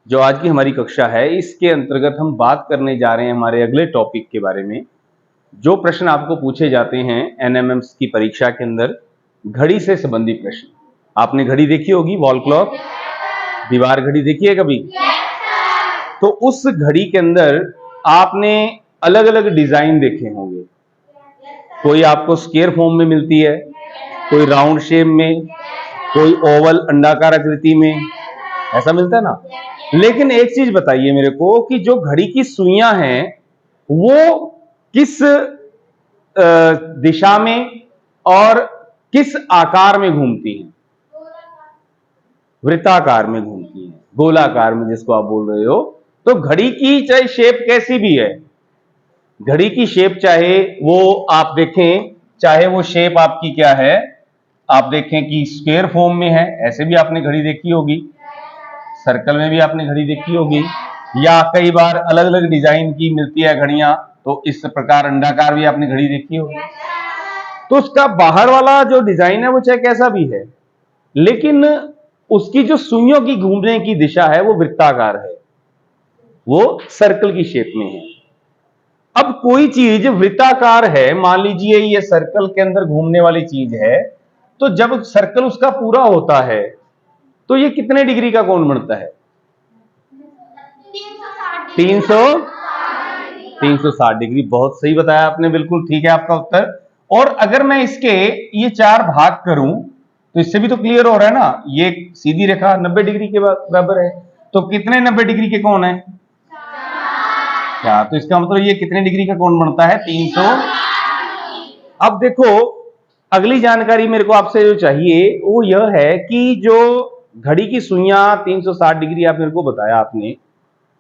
जो आज की हमारी कक्षा है इसके अंतर्गत हम बात करने जा रहे हैं हमारे अगले टॉपिक के बारे में। जो प्रश्न आपको पूछे जाते हैं एनएमएम्स की परीक्षा के अंदर, घड़ी से संबंधित प्रश्न। आपने घड़ी देखी होगी, वॉल क्लॉक, दीवार घड़ी देखी है कभी? तो उस घड़ी के अंदर आपने अलग अलग डिजाइन देखे होंगे। कोई आपको स्क्वायर फॉर्म में मिलती है, कोई राउंड शेप में, कोई ओवल अंडाकार आकृति में, ऐसा मिलता है ना। लेकिन एक चीज बताइए मेरे को कि जो घड़ी की सुइयां हैं वो किस दिशा में और किस आकार में घूमती हैं? वृत्ताकार में घूमती हैं, गोलाकार में जिसको आप बोल रहे हो। तो घड़ी की चाहे शेप कैसी भी है, घड़ी की शेप चाहे वो आप देखें, चाहे वो शेप आपकी क्या है, आप देखें कि स्क्वायर फॉर्म में है, ऐसे भी आपने घड़ी देखी होगी, सर्कल में भी आपने घड़ी देखी होगी, या कई बार अलग अलग डिजाइन की मिलती है घड़ियां, तो इस प्रकार अंडाकार भी आपने घड़ी देखी होगी। तो उसका बाहर वाला जो डिजाइन है वो चाहे कैसा भी है, लेकिन उसकी जो सुइयों की घूमने की दिशा है वो वृत्ताकार है, वो सर्कल की शेप में है। अब कोई चीज वृत्ताकार है, मान लीजिए ये सर्कल के अंदर घूमने वाली चीज है, तो जब सर्कल उसका पूरा होता है तो ये कितने डिग्री का कोण बनता है? 360 डिग्री। बहुत सही बताया आपने, बिल्कुल ठीक है आपका उत्तर। और अगर मैं इसके ये 4 भाग करूं तो इससे भी तो क्लियर हो रहा है ना, ये सीधी रेखा 90 डिग्री के बराबर है, तो कितने 90 डिग्री के कोण है? क्या? तो इसका मतलब ये कितने डिग्री का कोण बनता है? 300। अब देखो, अगली जानकारी मेरे को आपसे जो चाहिए वो यह है कि जो घड़ी की सुइयां 360 डिग्री आप मेरे को बताया आपने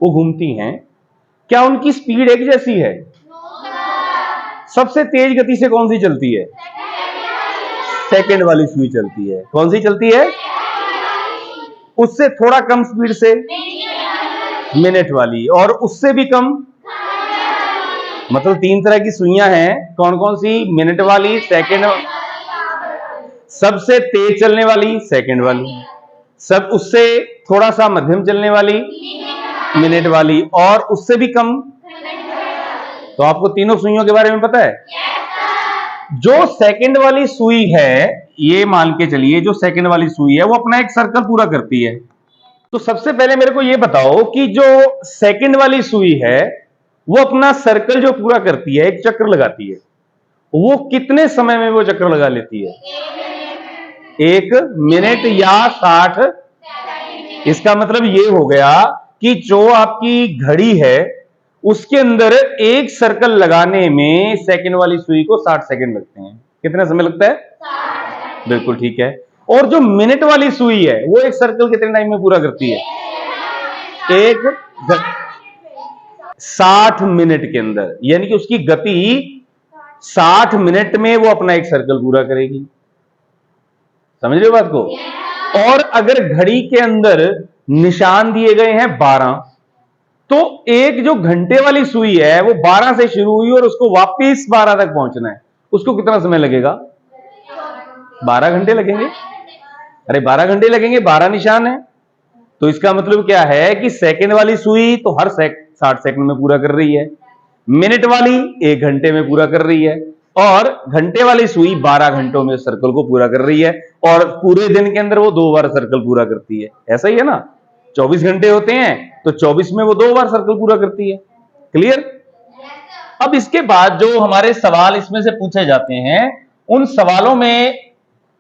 वो घूमती हैं, क्या उनकी स्पीड एक जैसी है? सबसे तेज गति से कौन सी चलती है? सेकंड वाली सुई चलती है। कौन सी चलती है? उससे थोड़ा कम स्पीड से मिनट वाली, और उससे भी कम, मतलब 3 तरह की सुइयां हैं। कौन कौन सी? मिनट वाली, सेकंड, सबसे तेज चलने वाली सेकंड वाली, सब उससे थोड़ा सा मध्यम चलने वाली मिनट वाली, और उससे भी कम। तो आपको तीनों सुइयों के बारे में पता है? जो सेकंड वाली सुई है, ये मान के चलिए जो सेकंड वाली सुई है वो अपना एक सर्कल पूरा करती है। तो सबसे पहले मेरे को ये बताओ कि जो सेकंड वाली सुई है वो अपना सर्कल जो पूरा करती है, एक चक्र लगाती है, वो कितने समय में वो चक्र लगा लेती है? 1 मिनट या 60। इसका मतलब ये हो गया कि जो आपकी घड़ी है उसके अंदर एक सर्कल लगाने में सेकंड वाली सुई को 60 सेकंड लगते हैं। कितना समय लगता है? बिल्कुल ठीक है। और जो मिनट वाली सुई है वो एक सर्कल कितने टाइम में पूरा करती है? 60 मिनट के अंदर, यानी कि उसकी गति 60 मिनट में वो अपना एक सर्कल पूरा करेगी। समझ रहे हो बात को? और अगर घड़ी के अंदर निशान दिए गए हैं 12, तो एक जो घंटे वाली सुई है वो 12 से शुरू हुई और उसको वापस 12 तक पहुंचना है, उसको कितना समय लगेगा? 12 घंटे लगेंगे। अरे 12 घंटे लगेंगे, 12 निशान है। तो इसका मतलब क्या है कि सेकंड वाली सुई तो हर 60 सेकंड में पूरा कर रही है, मिनट वाली 1 घंटे में पूरा कर रही है, और घंटे वाली सुई 12 घंटों में सर्कल को पूरा कर रही है, और पूरे दिन के अंदर वो 2 बार सर्कल पूरा करती है। ऐसा ही है ना, 24 घंटे होते हैं तो 24 में वो 2 बार सर्कल पूरा करती है। क्लियर? अब इसके बाद जो हमारे सवाल इसमें से पूछे जाते हैं, उन सवालों में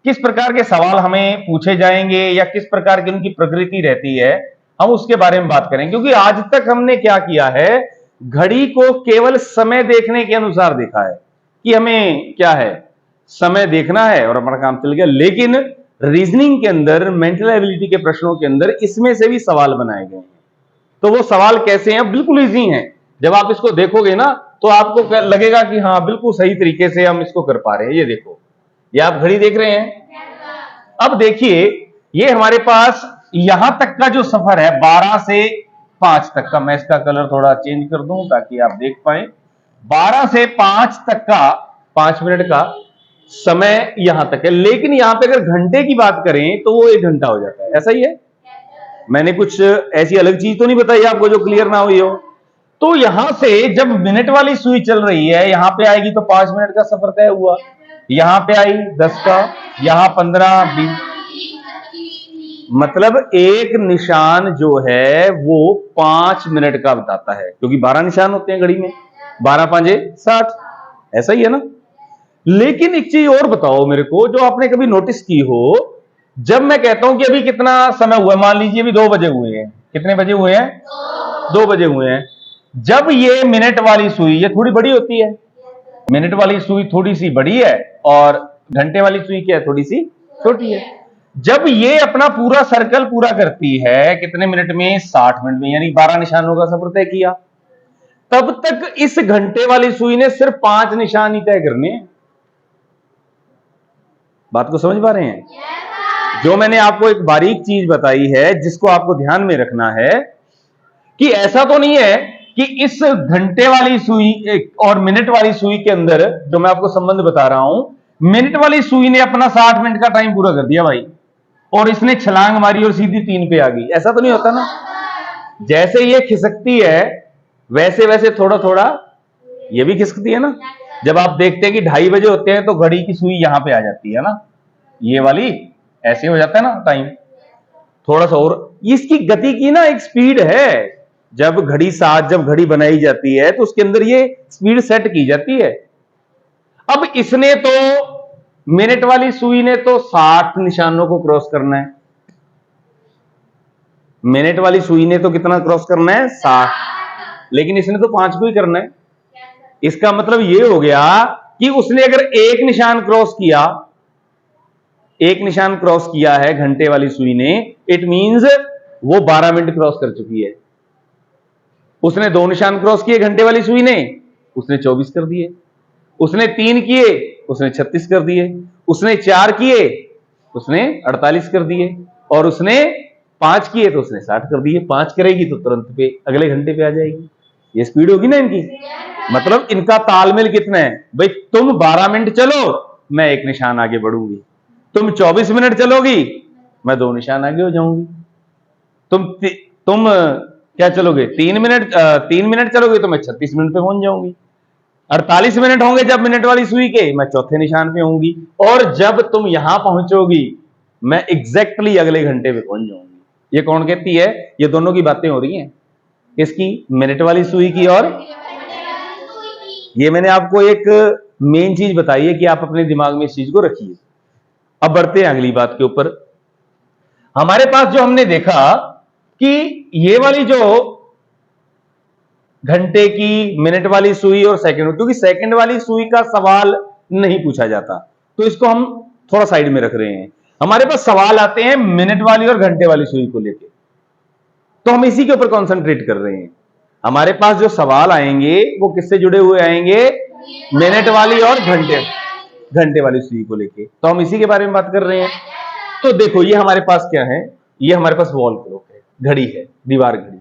किस प्रकार के सवाल हमें पूछे जाएंगे या किस प्रकार की उनकी प्रकृति रहती है, हम उसके बारे में बात करें। क्योंकि आज तक हमने क्या किया है, घड़ी को केवल समय देखने के अनुसार देखा है कि हमें क्या है, समय देखना है और हमारा काम चल गया। लेकिन रीजनिंग के अंदर, मेंटल एबिलिटी के प्रश्नों के अंदर इसमें से भी सवाल बनाए गए हैं। तो वो सवाल कैसे हैं? बिल्कुल इजी हैं। जब आप इसको देखोगे ना तो आपको लगेगा कि हाँ बिल्कुल सही तरीके से हम इसको कर पा रहे हैं। ये देखो, ये आप घड़ी देख रहे हैं। अब देखिए, ये हमारे पास यहां तक का जो सफर है 12 से 5 तक का, मैं इसका कलर थोड़ा चेंज कर दूं ताकि आप देख पाए। 12 से 5 तक का 5 मिनट का समय यहां तक है, लेकिन यहां पे अगर घंटे की बात करें तो वो 1 घंटा हो जाता है। ऐसा ही है? मैंने कुछ ऐसी अलग चीज तो नहीं बताई आपको जो क्लियर ना हुई हो। तो यहां से जब मिनट वाली सुई चल रही है, यहां पे आएगी तो 5 मिनट का सफर तय हुआ, यहां पे आई 10 का, यहां 15, 20, मतलब एक निशान जो है वो 5 मिनट का बताता है, क्योंकि 12 निशान होते हैं घड़ी में, 12 5 60, ऐसा ही है ना। लेकिन एक चीज और बताओ मेरे को, जो आपने कभी नोटिस की हो, जब मैं कहता हूं कि अभी कितना समय हुआ, मान लीजिए अभी 2 बजे हुए हैं, कितने बजे हुए हैं, 2 बजे हुए हैं। जब ये मिनट वाली सुई, ये थोड़ी बड़ी होती है, मिनट वाली सुई थोड़ी सी बड़ी है और घंटे वाली सुई क्या है, थोड़ी सी छोटी है। जब ये अपना पूरा सर्कल पूरा करती है कितने मिनट में, 60 मिनट में, यानी 12 निशानों का सफर तय किया, तब तक इस घंटे वाली सुई ने सिर्फ 5 निशान ही तय करने हैं। बात को समझ पा रहे हैं? जो मैंने आपको एक बारीक चीज बताई है जिसको आपको ध्यान में रखना है कि ऐसा तो नहीं है कि इस घंटे वाली सुई और मिनट वाली सुई के अंदर जो मैं आपको संबंध बता रहा हूं, मिनट वाली सुई ने अपना 60 मिनट का टाइम पूरा कर दिया भाई, और इसने छलांग मारी और सीधी 3 पे आ गई, ऐसा तो नहीं होता ना। जैसे ये खिसकती है वैसे वैसे थोड़ा थोड़ा ये भी खिसकती है ना। जब आप देखते हैं कि 2:30 बजे होते हैं तो घड़ी की सुई यहां पे आ जाती है ना, ये वाली ऐसे हो जाता है ना टाइम, थोड़ा सा और इसकी गति की ना एक स्पीड है। जब घड़ी बनाई जाती है तो उसके अंदर ये स्पीड सेट की जाती है। अब इसने तो, मिनट वाली सुई ने तो 60 निशानों को क्रॉस करना है, मिनट वाली सुई ने तो कितना क्रॉस करना है, 60, लेकिन इसने तो 5 को ही करना है। इसका मतलब ये हो गया कि उसने अगर एक निशान क्रॉस किया है घंटे वाली सुई ने, इट मींस वो 12 मिनट क्रॉस कर चुकी है। उसने 2 निशान क्रॉस किए घंटे वाली सुई ने, उसने 24 कर दिए। उसने 3 किए, उसने 36 कर दिए। उसने 4 किए, उसने 48 कर दिए। और उसने 5 किए तो उसने 60 कर दिए। 5 करेगी तो तुरंत पे अगले घंटे पे आ जाएगी। ये स्पीड होगी ना इनकी। मतलब इनका तालमेल कितना है भाई, तुम 12 मिनट चलो मैं 1 निशान आगे बढ़ूंगी, तुम 24 मिनट चलोगी मैं 2 निशान आगे हो जाऊंगी, तुम क्या चलोगे, 3 मिनट चलोगे तो मैं 36 मिनट पे पहुंच जाऊंगी। 48 मिनट होंगे जब मिनट वाली सुई के, मैं चौथे निशान पे होंगी। और जब तुम यहां पहुंचोगी मैं एग्जैक्टली अगले घंटे पे पहुंच जाऊंगी। ये कौन कहती है, ये दोनों की बातें हो रही हैं, इसकी, मिनट वाली सुई की। और ये मैंने आपको एक मेन चीज बताई है कि आप अपने दिमाग में इस चीज को रखिए। अब बढ़ते हैं अगली बात के ऊपर। हमारे पास जो हमने देखा कि ये वाली जो घंटे की, मिनट वाली सुई और सेकंड, क्योंकि सेकंड वाली सुई का सवाल नहीं पूछा जाता तो इसको हम थोड़ा साइड में रख रहे हैं। हमारे पास सवाल आते हैं मिनट वाली और घंटे वाली सुई को लेकर, तो हम इसी के ऊपर कॉन्सेंट्रेट कर रहे हैं। हमारे पास जो सवाल आएंगे वो किससे जुड़े हुए आएंगे, मिनट वाली और घंटे वाली सुई को लेके, तो हम इसी के बारे में बात कर रहे हैं। तो देखो ये हमारे पास क्या है, ये हमारे पास वॉल क्लॉक है, घड़ी है, दीवार घड़ी।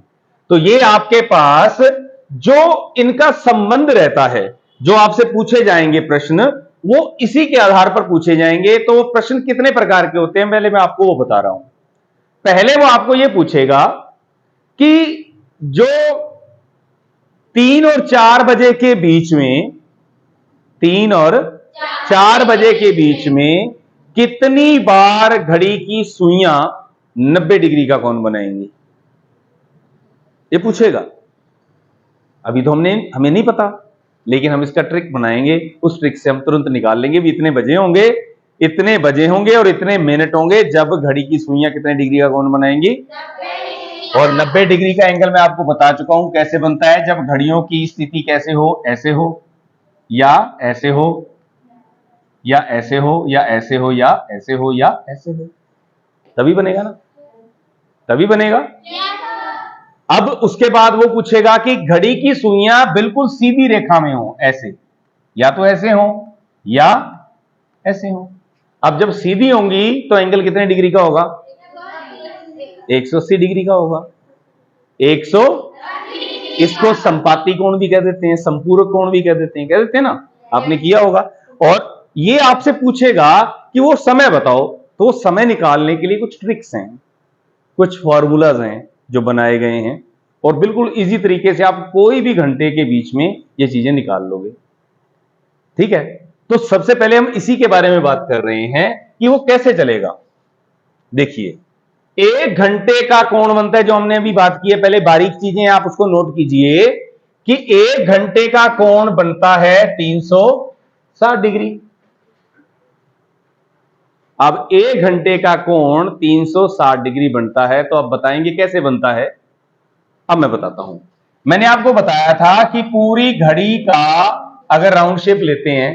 तो ये आपके पास जो इनका संबंध रहता है, जो आपसे पूछे जाएंगे प्रश्न, वो इसी के आधार पर पूछे जाएंगे। तो प्रश्न कितने प्रकार के होते हैं पहले मैं आपको वो बता रहा हूं। पहले वो आपको ये पूछेगा कि जो 3 और 4 बजे के बीच में, 3 और 4 बजे के बीच में कितनी बार घड़ी की सुइयां 90 डिग्री का कोण बनाएंगी, ये पूछेगा। अभी तो हमें नहीं पता, लेकिन हम इसका ट्रिक बनाएंगे। उस ट्रिक से हम तुरंत निकाल लेंगे भी इतने बजे होंगे और इतने मिनट होंगे जब घड़ी की सुइयां कितने डिग्री का कोण बनाएंगी, और 90 डिग्री का एंगल मैं आपको बता चुका हूं कैसे बनता है। जब घड़ियों की स्थिति कैसे हो, ऐसे हो या ऐसे हो या ऐसे हो या ऐसे हो या ऐसे हो या ऐसे हो, तभी बनेगा ना, तभी बनेगा। अब उसके बाद वो पूछेगा कि घड़ी की सुइयां बिल्कुल सीधी रेखा में हो, ऐसे, या तो ऐसे हो या ऐसे हो। अब जब सीधी होंगी तो एंगल कितने डिग्री का होगा, 180 डिग्री का होगा। 100, इसको संपाती कोण भी कह देते हैं, संपूरक कोण भी कह देते हैं ना, आपने किया होगा। और ये आपसे पूछेगा कि वो समय बताओ, तो समय निकालने के लिए कुछ ट्रिक्स हैं। कुछ फॉर्मूलाज हैं जो बनाए गए हैं और बिल्कुल इजी तरीके से आप कोई भी घंटे के बीच में ये चीजें निकाल लोगे। ठीक है, तो सबसे पहले हम इसी के बारे में बात कर रहे हैं कि वो कैसे चलेगा। देखिए, 1 घंटे का कोण बनता है, जो हमने अभी बात की है, पहले बारीक चीजें आप उसको नोट कीजिए कि 1 घंटे का कोण बनता है 360 डिग्री। अब 1 घंटे का कोण 360 डिग्री बनता है, तो अब बताएंगे कैसे बनता है। अब मैं बताता हूं। मैंने आपको बताया था कि पूरी घड़ी का अगर राउंड शेप लेते हैं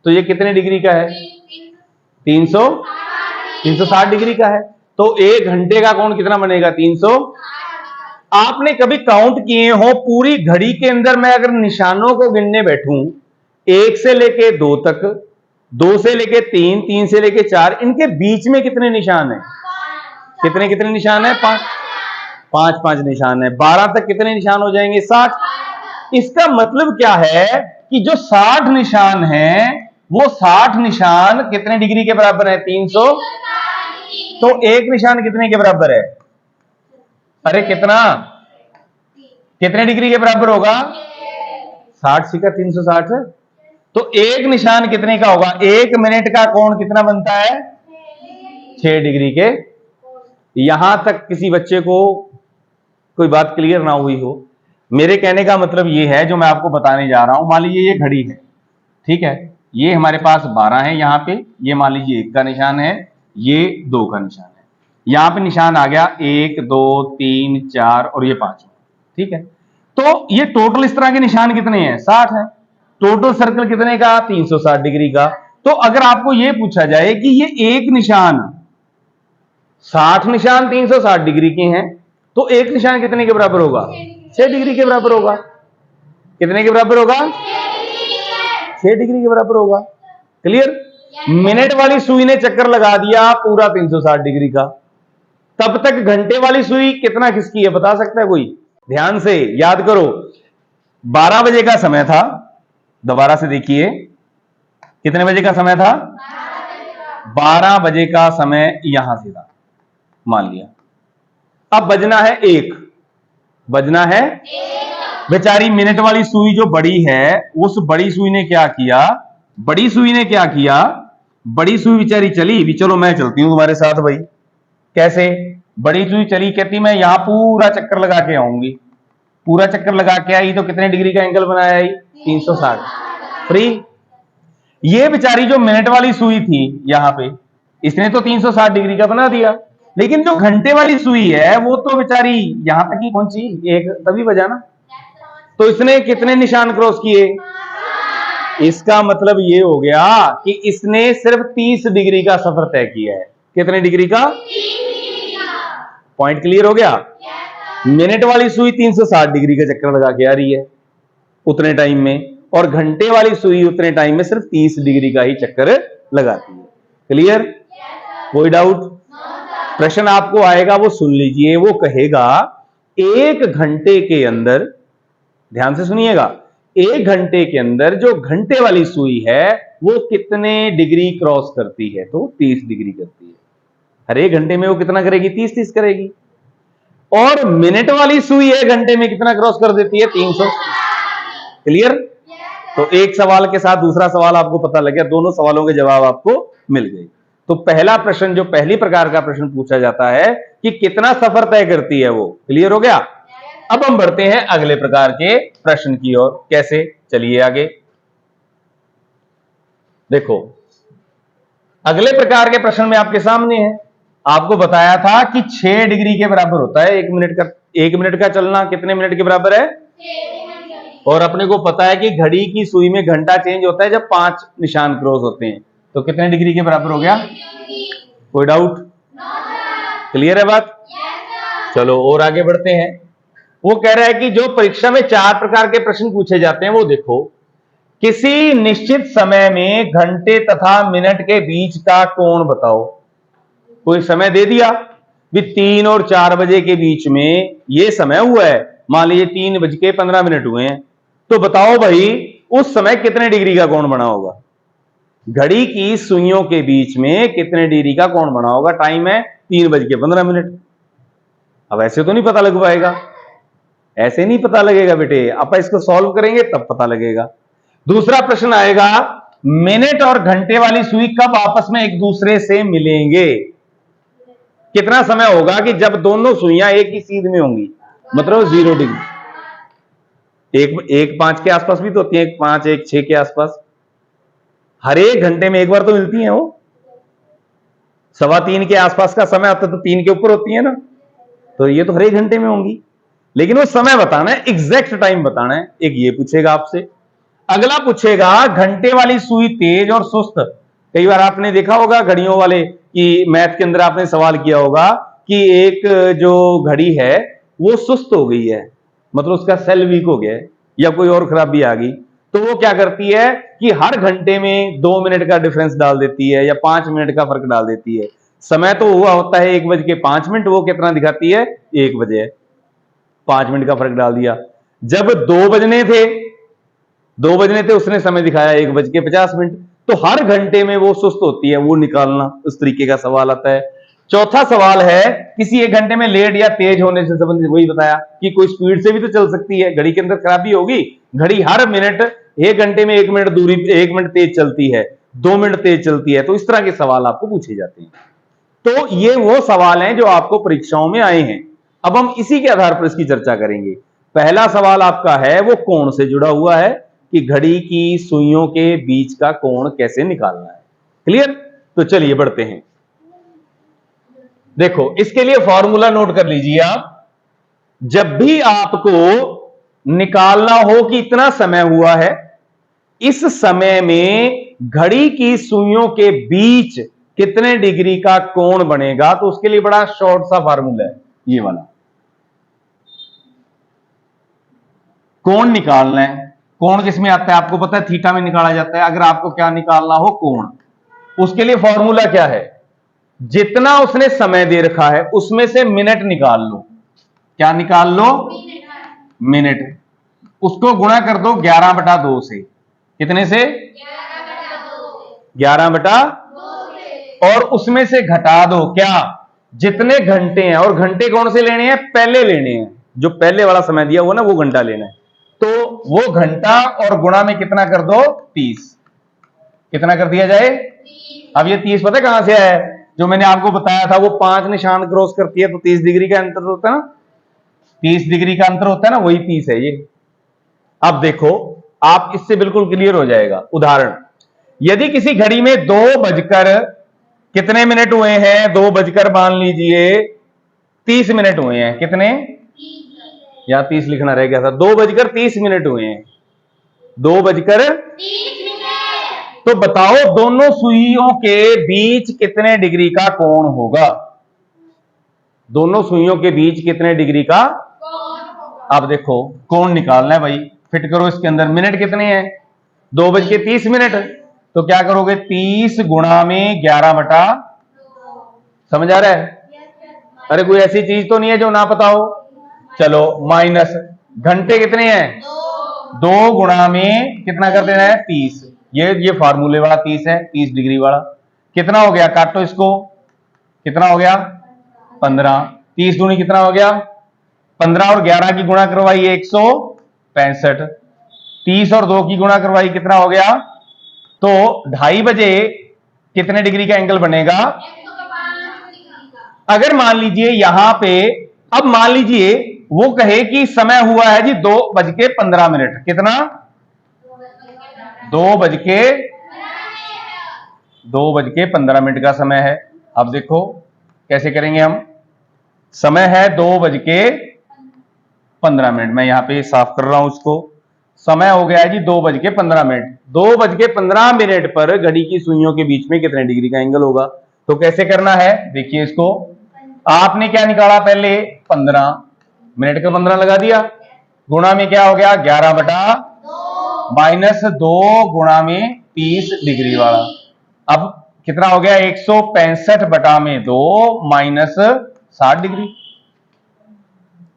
तो ये कितने डिग्री का है? 360 डिग्री का है। तो 1 घंटे का कोण कितना बनेगा? 300। आपने कभी काउंट किए हो पूरी घड़ी के अंदर मैं अगर निशानों को गिनने बैठूं 1 से लेके 2 तक, 2 से लेके 3, 3 से लेके 4, इनके बीच में कितने निशान है? कितने कितने निशान है? 5 निशान है। 12 तक कितने निशान हो जाएंगे? 60। इसका मतलब क्या है कि जो 60 निशान है वो 60 निशान कितने डिग्री के बराबर है? 300। तो एक निशान कितने के बराबर है? अरे कितना, कितने डिग्री के बराबर होगा? 60 सीखा 360 है। तो एक निशान कितने का होगा? 1 मिनट का कोण कितना बनता है? 6 डिग्री के। यहां तक किसी बच्चे को कोई बात क्लियर ना हुई हो, मेरे कहने का मतलब ये है जो मैं आपको बताने जा रहा हूं। मान लीजिए ये घड़ी है, ठीक है, ये हमारे पास 12 है यहां पे, ये मान लीजिए 1 का निशान है, ये 2 का निशान है, यहां पे निशान आ गया 1 2 3 4 और ये 5। ठीक है, तो ये टोटल इस तरह के निशान कितने हैं? 60 है। टोटल सर्कल कितने का? 360 डिग्री का। तो अगर आपको ये पूछा जाए कि ये एक निशान, 60 निशान 360 डिग्री के हैं, तो एक निशान कितने के बराबर होगा? 6 डिग्री के बराबर होगा। कितने के बराबर होगा? 6 डिग्री के बराबर होगा। क्लियर? मिनट वाली सुई ने चक्कर लगा दिया पूरा 360 डिग्री का। तब तक घंटे वाली सुई कितना खिसकी है, बता सकता है कोई? ध्यान से याद करो, 12 बजे का समय था, दोबारा से देखिए कितने बजे का समय था? 12 बजे का समय यहां से था, मान लिया। अब बजना है 1, बजना है बेचारी मिनट वाली सुई जो बड़ी है, उस बड़ी सुई ने क्या किया? बड़ी सुई ने क्या किया? बड़ी सुई बेचारी चली भी, चलो मैं चलती हूं तुम्हारे साथ भाई। कैसे? बड़ी सुई चली, कहती मैं यहां पूरा चक्कर लगा के आऊंगी। पूरा चक्कर लगा के आई तो कितने डिग्री का एंगल बनाया आई? 360। फ्री। ये बेचारी जो मिनट वाली सुई थी यहां पे, इसने तो 360 डिग्री का बना दिया, लेकिन जो घंटे वाली सुई है वो तो बेचारी यहां तक ही पहुंची, एक तभी बजा ना। तो इसने कितने निशान क्रॉस किए? इसका मतलब ये हो गया कि इसने सिर्फ 30 डिग्री का सफर तय किया है। कितने डिग्री का? पॉइंट क्लियर हो गया? मिनट वाली सुई 360 डिग्री का चक्कर लगा के आ रही है उतने टाइम में, और घंटे वाली सुई उतने टाइम में सिर्फ 30 डिग्री का ही चक्कर लगाती है। क्लियर? कोई डाउट? प्रश्न आपको आएगा वो सुन लीजिए, वो कहेगा 1 घंटे के अंदर, ध्यान से सुनिएगा, 1 घंटे के अंदर जो घंटे वाली सुई है वो कितने डिग्री क्रॉस करती है? तो 30 डिग्री करती है। हर 1 घंटे में वो कितना करेगी? 30 करेगी। और मिनट वाली सुई 1 घंटे में कितना क्रॉस कर देती है? 300। क्लियर? तो एक सवाल के साथ दूसरा सवाल आपको पता लग गया, दोनों सवालों के जवाब आपको मिल गए। तो पहला प्रश्न, जो पहली प्रकार का प्रश्न पूछा जाता है कि कितना सफर तय करती है वो, क्लियर हो गया? अब हम बढ़ते हैं अगले प्रकार के प्रश्न की ओर। कैसे? चलिए आगे देखो, अगले प्रकार के प्रश्न में आपके सामने है, आपको बताया था कि 6 डिग्री के बराबर होता है 1 मिनट का। 1 मिनट का चलना कितने मिनट के बराबर है? और अपने को पता है कि घड़ी की सुई में घंटा चेंज होता है जब 5 निशान क्रॉस होते हैं, तो कितने डिग्री के बराबर हो गया? कोई डाउट? क्लियर है बात? चलो और आगे बढ़ते हैं। वो कह रहा है कि जो परीक्षा में 4 प्रकार के प्रश्न पूछे जाते हैं वो देखो, किसी निश्चित समय में घंटे तथा मिनट के बीच का कोण बताओ। कोई समय दे दिया भी 3 और 4 बजे के बीच में ये समय हुआ है, मान लीजिए 3:15 हुए हैं, तो बताओ भाई उस समय कितने डिग्री का कोण बना होगा? घड़ी की सुइयों के बीच में कितने डिग्री का कोण बना होगा? टाइम है 3:15। अब ऐसे तो नहीं पता लग पाएगा, ऐसे नहीं पता लगेगा बेटे, आप इसको सॉल्व करेंगे तब पता लगेगा। दूसरा प्रश्न आएगा, मिनट और घंटे वाली सुई कब आपस में एक दूसरे से मिलेंगे? कितना समय होगा कि जब दोनों सुइयां एक ही सीध में होंगी, मतलब 0 डिग्री। एक 5 के आसपास भी तो होती है, एक 5 एक 6 के आसपास, हर एक घंटे में एक बार तो मिलती है। वो 3:15 के आसपास का समय आता है तो 3 के ऊपर होती है ना, तो ये तो हर एक घंटे में होंगी, लेकिन वो समय बताना है, एग्जैक्ट टाइम बताना है। एक ये पूछेगा आपसे। अगला पूछेगा, घंटे वाली सुई तेज और सुस्त। कई बार आपने देखा होगा घड़ियों वाले कि मैथ के अंदर आपने सवाल किया होगा कि एक जो घड़ी है वो सुस्त हो गई है, मतलब उसका सेल वीक हो गया है या कोई और खराबी आ गई, तो वो क्या करती है कि हर घंटे में 2 मिनट का डिफरेंस डाल देती है या 5 मिनट का फर्क डाल देती है। समय तो हुआ होता है 1:05, वो कितना दिखाती है? 1 बजे। 5 मिनट का फर्क डाल दिया। जब 2 बजने थे उसने समय दिखाया 1:50। तो हर घंटे में वो सुस्त होती है, वो निकालना, उस तरीके का सवाल आता है। चौथा सवाल है, किसी एक घंटे में लेट या तेज होने से संबंधित, वही बताया कि कोई स्पीड से भी तो चल सकती है, घड़ी के अंदर खराबी होगी, घड़ी हर मिनट, 1 घंटे में 1 मिनट दूरी, 1 मिनट तेज चलती है, 2 मिनट तेज चलती है, तो इस तरह के सवाल आपको पूछे जाते हैं। तो ये वो सवाल हैं जो आपको परीक्षाओं में आए हैं। अब हम इसी के आधार पर इसकी चर्चा करेंगे। पहला सवाल आपका है वो कोण से जुड़ा हुआ है कि घड़ी की सुइयों के बीच का कोण कैसे निकालना है। क्लियर? तो चलिए बढ़ते हैं। देखो, इसके लिए फॉर्मूला नोट कर लीजिए आप। जब भी आपको निकालना हो कि इतना समय हुआ है, इस समय में घड़ी की सुइयों के बीच कितने डिग्री का कोण बनेगा, तो उसके लिए बड़ा शॉर्ट सा फार्मूला है ये वाला। कोण निकालना है, कोण किसमें आता है आपको पता है? थीटा में निकाला जाता है। अगर आपको क्या निकालना हो कोण, उसके लिए फॉर्मूला क्या है? जितना उसने समय दे रखा है उसमें से मिनट निकाल लो। क्या निकाल लो? मिनट। उसको गुणा कर दो 11/2 से। कितने से? 11/2। और उसमें से घटा दो क्या? जितने घंटे हैं। और घंटे कौन से लेने हैं? पहले लेने हैं, जो पहले वाला समय दिया हुआ ना वो घंटा लेना है। तो वो घंटा और गुणा में कितना कर दो? 30। कितना कर दिया जाए? अब ये 30 पता है कहां से आया है? जो मैंने आपको बताया था, वो 5 निशान क्रॉस करती है तो 30 डिग्री का अंतर होता है ना, 30 डिग्री का अंतर होता है ना, वही 30 है ये। अब देखो, आप इससे बिल्कुल क्लियर हो जाएगा। उदाहरण, यदि किसी घड़ी में 2 बजकर कितने मिनट हुए हैं? 2 बजकर मान लीजिए 30 मिनट हुए हैं। कितने? या 30 लिखना रह गया था। 2 बजकर 30 मिनट हुए हैं। 2 बजकर 30 मिनट। तो बताओ दोनों सुइयों के बीच कितने डिग्री का कोण होगा? दोनों सुइयों के बीच कितने डिग्री का कोण? अब देखो, कोण निकालना है भाई, फिट करो इसके अंदर। मिनट कितने हैं? 2:30। तो क्या करोगे? 30 गुणा में 11/2। समझ आ रहा है? अरे कोई ऐसी चीज तो नहीं है जो ना पता हो। चलो, माइनस घंटे कितने हैं? 2 गुणा में कितना कर देना है? 30। ये फार्मूले वाला 30 है, 30 डिग्री वाला। कितना हो गया? काटो इसको। कितना हो गया? 15। 30 दूनी कितना हो गया? 15 और 11 की गुणा करवाई 165। 30 और 2 की गुणा करवाई कितना हो गया? तो 2:30 बजे कितने डिग्री का एंगल बनेगा? अगर मान लीजिए यहां पे, अब मान लीजिए वो कहे कि समय हुआ है जी 2:15। कितना? 2:15 का समय है। अब देखो कैसे करेंगे हम। समय है 2:15। मैं यहां पे साफ कर रहा हूं उसको। समय हो गया है जी 2:15। 2:15 पर घड़ी की सुइयों के बीच में कितने डिग्री का एंगल होगा? तो कैसे करना है देखिए इसको। आपने क्या निकाला? पहले 15 मिनट का 15 लगा दिया, गुणा में क्या हो गया? 11/2 माइनस 2 गुणा में 30 डिग्री वाला। अब कितना हो गया? 165/2 माइनस 60 डिग्री।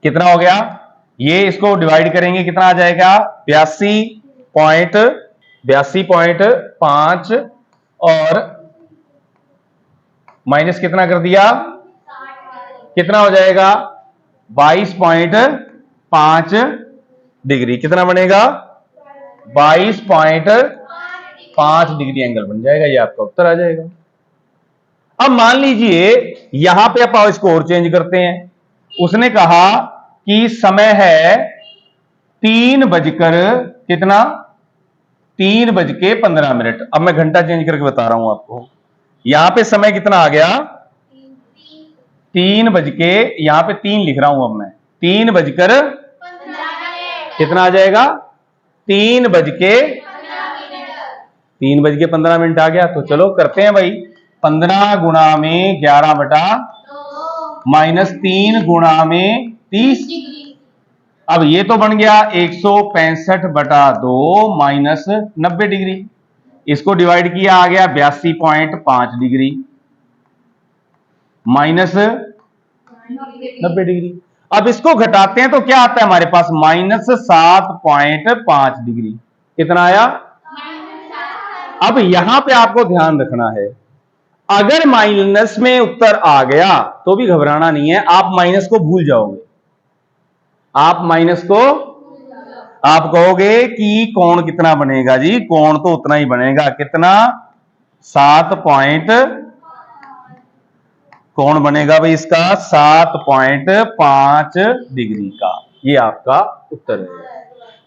कितना हो गया? ये इसको डिवाइड करेंगे, कितना आ जाएगा? 82.5 और माइनस कितना कर दिया? कितना हो जाएगा? 22.5 डिग्री। कितना बनेगा? 22.5 डिग्री एंगल बन जाएगा। ये आपका उत्तर आ जाएगा। अब मान लीजिए यहां पे आप इसको और चेंज करते हैं। उसने कहा कि समय है 3 बजकर कितना, 3:15। अब मैं घंटा चेंज करके बता रहा हूं आपको। यहां पे समय कितना आ गया? 3 बज के, यहां पे 3 लिख रहा हूं अब मैं। 3 बजकर कितना आ जाएगा? 3:15 आ गया। तो चलो करते हैं भाई। 15 गुणा में 11 बटा -3 गुणा में 30। अब ये तो बन गया 165/2 -90 डिग्री। इसको डिवाइड किया, आ गया 82.5 डिग्री -90 डिग्री। अब इसको घटाते हैं तो क्या आता है हमारे पास? -7.5 डिग्री। कितना आया? अब यहां पे आपको ध्यान रखना है, अगर माइनस में उत्तर आ गया तो भी घबराना नहीं है। आप माइनस को भूल जाओगे। आप माइनस को, आप कहोगे कि कोण कितना बनेगा जी? कोण तो उतना ही बनेगा। कितना? 7 पॉइंट, कोण बनेगा भाई इसका 7.5 डिग्री का। ये आपका उत्तर है।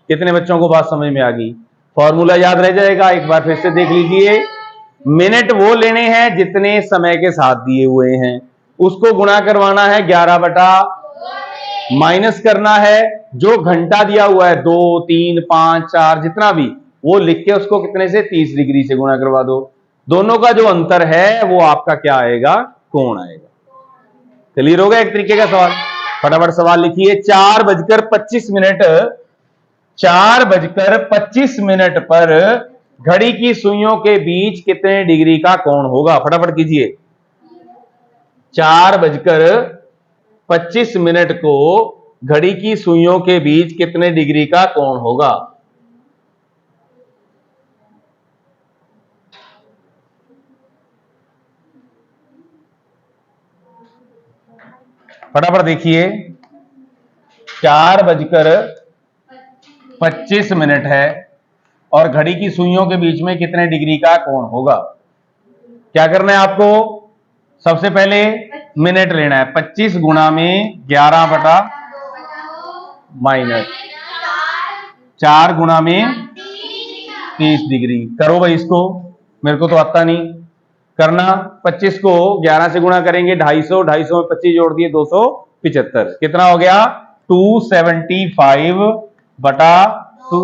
कितने बच्चों को बात समझ में आ गई? फॉर्मूला याद रह जाएगा? एक बार फिर से देख लीजिए। मिनट वो लेने हैं जितने समय के साथ दिए हुए हैं, उसको गुणा करवाना है 11 बटा, माइनस करना है जो घंटा दिया हुआ है 2, 3, 5, 4 जितना भी, वो लिख के उसको कितने से 30 डिग्री से गुणा करवा दो। दोनों का जो अंतर है वो आपका क्या आएगा? कोण आएगा। क्लियर होगा एक तरीके का सवाल? फटाफट सवाल लिखिए। 4:25, 4:25 पर घड़ी की सुइयों के बीच कितने डिग्री का कोण होगा? फटाफट कीजिए। 4:25 को घड़ी की सुइयों के बीच कितने डिग्री का कोण होगा? फटाफट देखिए। 4:25 है और घड़ी की सुइयों के बीच में कितने डिग्री का कोण होगा? क्या करना है आपको? सबसे पहले मिनट लेना है। 25 गुणा में 11 बटा -4 गुणा में 30 डिग्री। करो भाई इसको, मेरे को तो आता नहीं करना। 25 को 11 से गुणा करेंगे 250, 250 में 25 जोड़ दिए 275। कितना हो गया? 275 बटा 2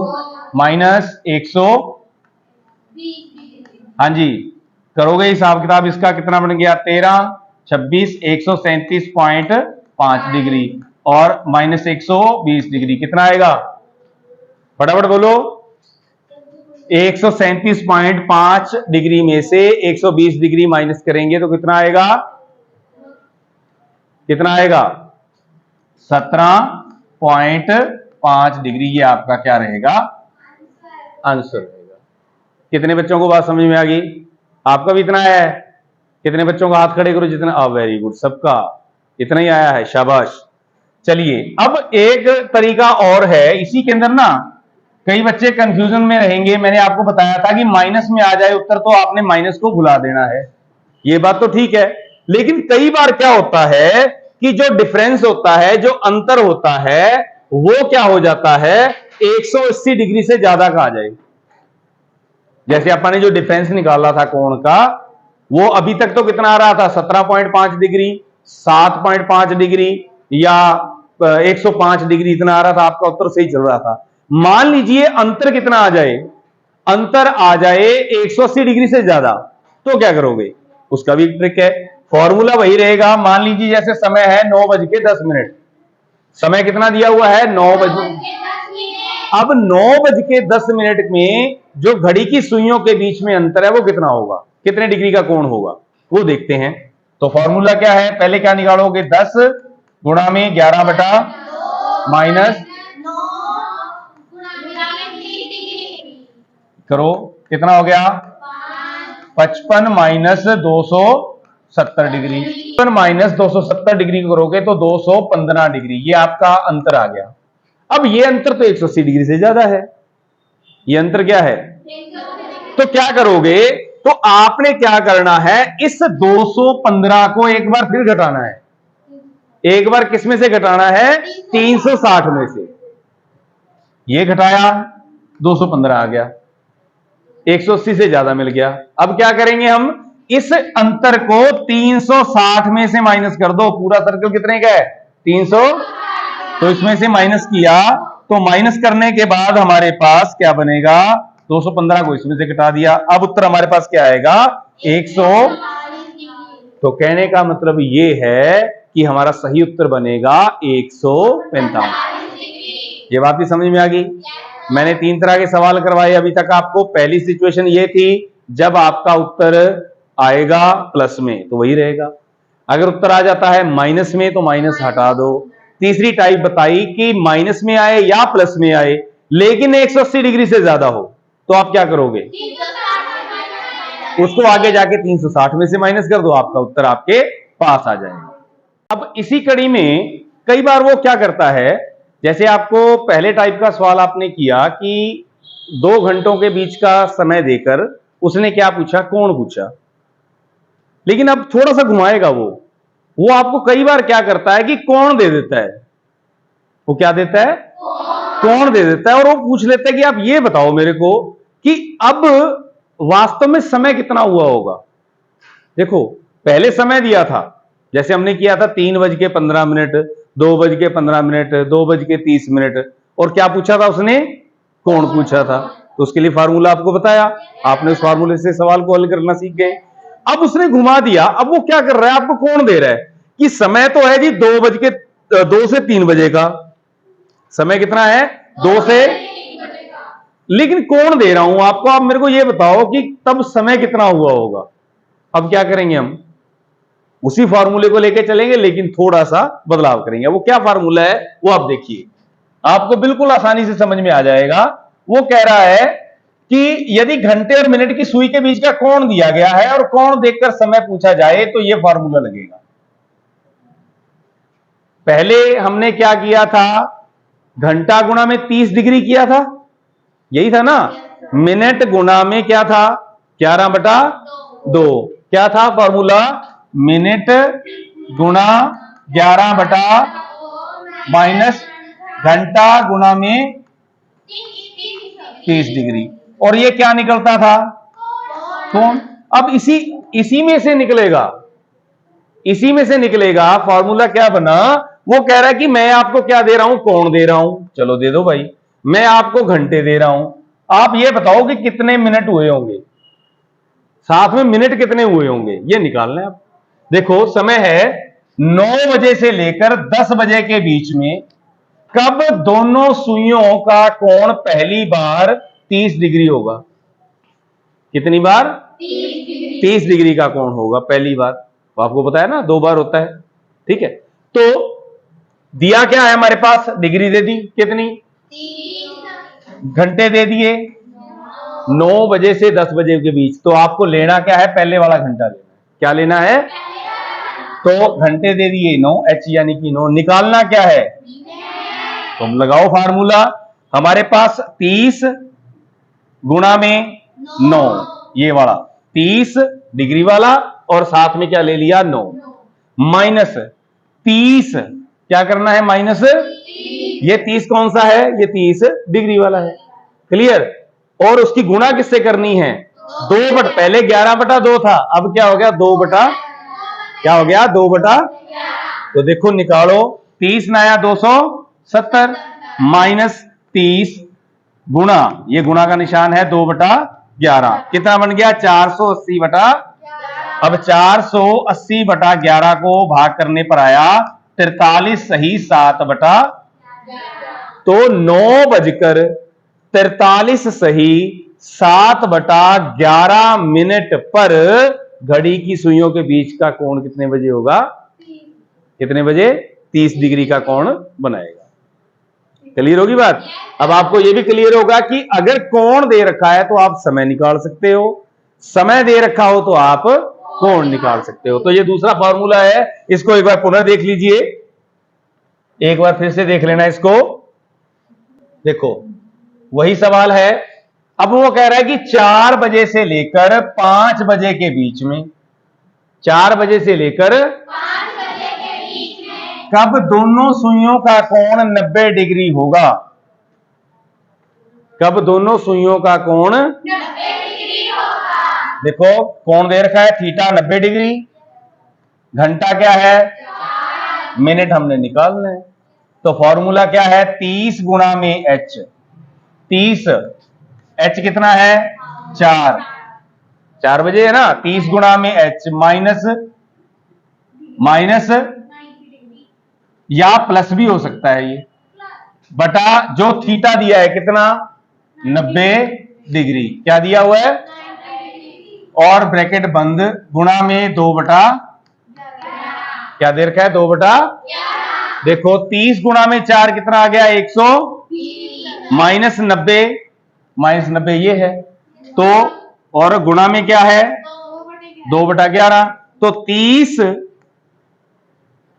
-100। हाँ जी, करोगे हिसाब किताब इसका? कितना बन गया? 13, 26, 137.5 डिग्री और -120 डिग्री। कितना आएगा? फटाफट बोलो। 137.5 डिग्री में से 120 डिग्री माइनस करेंगे तो कितना आएगा? कितना आएगा? 17.5 डिग्री। ये आपका क्या रहेगा? आंसर रहेगा। कितने बच्चों को बात समझ में आ गई? आपका भी इतना है? कितने बच्चों का हाथ खड़े करो जितना। वेरी गुड, सबका इतना ही आया है, शाबाश। चलिए अब एक तरीका और है इसी के अंदर ना, कई बच्चे कंफ्यूजन में रहेंगे। मैंने आपको बताया था कि माइनस में आ जाए उत्तर तो आपने माइनस को भुला देना है। ये बात तो ठीक है, लेकिन कई बार क्या होता है कि जो डिफरेंस होता है, जो अंतर होता है, वो क्या हो जाता है? 180 डिग्री से ज्यादा का आ जाए। जैसे अपन ने जो डिफरेंस निकाला था कोण का, वो अभी तक तो कितना आ रहा था? 17.5 डिग्री, 7.5 डिग्री या 105 डिग्री, इतना आ रहा था। आपका उत्तर सही चल रहा था। मान लीजिए अंतर कितना आ जाए? अंतर आ जाए 180 डिग्री से ज्यादा, तो क्या करोगे? उसका भी ट्रिक है। फॉर्मूला वही रहेगा। मान लीजिए जैसे समय है 9:10। समय कितना दिया हुआ है? 9 बजे। अब 9:10 में जो घड़ी की सुइयों के बीच में अंतर है वो कितना होगा? कितने डिग्री का कोण होगा? वो देखते हैं। तो फॉर्मूला क्या है? पहले क्या निकालोगे? 10 गुणा में 11 बटा माइनस, करो कितना हो गया? 55 - 270। 270 डिग्री, माइनस 270 डिग्री करोगे तो 215 डिग्री, ये आपका अंतर आ गया। अब ये अंतर तो 180 डिग्री से ज्यादा है, ये अंतर क्या है? तो क्या करोगे? तो आपने क्या करना है, इस 215 को एक बार फिर घटाना है। एक बार किस में से घटाना है? 360 में से। ये घटाया, 215 आ गया, 180 से ज्यादा मिल गया। अब क्या करेंगे हम? इस अंतर को 360 में से माइनस कर दो। पूरा सर्कल कितने का है? 300। तो इसमें से माइनस किया, तो माइनस करने के बाद हमारे पास क्या बनेगा? 215 को इसमें से घटा दिया, अब उत्तर हमारे पास क्या आएगा? 100। तो कहने का मतलब ये है कि हमारा सही उत्तर बनेगा 145। ये बात भी समझ में आ गई? मैंने 3 तरह के सवाल करवाए अभी तक आपको। पहली सिचुएशन ये थी, जब आपका उत्तर आएगा प्लस में तो वही रहेगा, अगर उत्तर आ जाता है माइनस में तो माइनस हटा दो। तीसरी टाइप बताई कि माइनस में आए या प्लस में आए लेकिन 180 डिग्री से ज्यादा हो, तो आप क्या करोगे? उसको आगे जाके 360 में से माइनस कर दो, आपका उत्तर आपके पास आ जाएगा। अब इसी कड़ी में कई बार वो क्या करता है, जैसे आपको पहले टाइप का सवाल आपने किया कि 2 घंटों के बीच का समय देकर उसने क्या पूछा? कोण पूछा। लेकिन अब थोड़ा सा घुमाएगा वो आपको कई बार क्या करता है कि कोण दे देता है। वो क्या देता है? कोण दे देता है, और वो पूछ लेता है कि आप ये बताओ मेरे को कि अब वास्तव में समय कितना हुआ होगा। देखो, पहले समय दिया था, जैसे हमने किया था 3:15, 2:15, 2:30, और क्या पूछा था उसने? कोण पूछा था। तो उसके लिए फार्मूला आपको बताया, आपने उस फार्मूले से सवाल को हल करना सीख गए। अब उसने घुमा दिया, अब वो क्या कर रहा है? आपको कोण दे रहा है कि समय तो है जी 2 से 3 बजे का, समय कितना है? 2 से, लेकिन कोण दे रहा हूं आपको, आप मेरे को ये बताओ कि तब समय कितना हुआ होगा। अब क्या करेंगे हम? उसी फार्मूले को लेके चलेंगे लेकिन थोड़ा सा बदलाव करेंगे। वो क्या फार्मूला है वो आप देखिए, आपको बिल्कुल आसानी से समझ में आ जाएगा। वो कह रहा है कि यदि घंटे और मिनट की सुई के बीच का कोण दिया गया है और कोण देखकर समय पूछा जाए तो यह फार्मूला लगेगा। पहले हमने क्या किया था? घंटा गुणा में 30 डिग्री किया था, यही था ना। मिनट गुणा में क्या था? 11/2। क्या था फॉर्मूला? मिनट गुणा 11/ माइनस घंटा गुणा में 30 डिग्री, और ये क्या निकलता था? कोण। अब इसी में से निकलेगा, इसी में से निकलेगा। फॉर्मूला क्या बना? वो कह रहा है कि मैं आपको क्या दे रहा हूं? कोण दे रहा हूं। चलो दे दो भाई, मैं आपको घंटे दे रहा हूं, आप ये बताओ कि कितने मिनट हुए होंगे, साथ में मिनट कितने हुए होंगे, ये निकालना है आप। देखो, समय है 9 बजे से लेकर 10 बजे के बीच में कब दोनों सुइयों का कोण पहली बार 30 डिग्री होगा? कितनी बार? 30 डिग्री का कोण होगा पहली बार। तो आपको पता है ना, 2 बार होता है, ठीक है। तो दिया क्या है हमारे पास? डिग्री दे दी, कितनी? घंटे दे दिए, 9 बजे से 10 बजे के बीच। तो आपको लेना क्या है? पहले वाला घंटा लेना है। क्या लेना है? तो घंटे दे दिए 9, h यानी कि 9। निकालना क्या है? तुम लगाओ फार्मूला। हमारे पास 30 गुणा में 9, ये वाला 30 डिग्री वाला, और साथ में क्या ले लिया? 9, माइनस 30। क्या करना है? माइनस। ये 30 कौन सा है? ये 30 डिग्री वाला है। क्लियर? और उसकी गुणा किससे करनी है? 2 पहले 11/2 था, अब क्या हो गया? 2 क्या हो गया? 2। तो देखो निकालो, 30 नया 270 माइनस 30 गुणा, ये गुणा का निशान है 2/11, कितना बन गया? 480/। अब 480/11 को भाग करने पर आया 43 सही 7/। तो 9:43 सही 7/11 मिनट पर घड़ी की सुइयों के बीच का कोण कितने बजे होगा? कितने बजे? 30 डिग्री का कोण बनाएगा। क्लियर होगी बात? अब आपको यह भी क्लियर होगा कि अगर कोण दे रखा है तो आप समय निकाल सकते हो, समय दे रखा हो तो आप कोण निकाल सकते हो। तो ये दूसरा फॉर्मूला है, इसको एक बार पुनः देख लीजिए, एक बार फिर से देख लेना इसको। देखो वही सवाल है, अब वो कह रहा है कि 4 बजे से लेकर 5 बजे के बीच में, 4 बजे से लेकर 5 बजे के बीच में कब दोनों सुइयों का कोण 90 डिग्री होगा, कब दोनों सुइयों का कोण 90 डिग्री होगा। देखो कोण दे रखा है थीटा 90 डिग्री, घंटा क्या है, मिनट हमने निकालना है। तो फॉर्मूला क्या है, 30 गुणा में h, 30 h कितना है 4, 4 बजे है ना, 30 गुणा में h माइनस या प्लस भी हो सकता है ये, बटा जो थीटा दिया है कितना 90 डिग्री, क्या दिया हुआ है, और ब्रैकेट बंद, गुणा में 2 बटा क्या दे रखा है 2 बटा। देखो 30 गुणा में 4 कितना आ गया 100, माइनस 90 ये है, तो और गुणा में क्या है 2 बटा 11, तो 30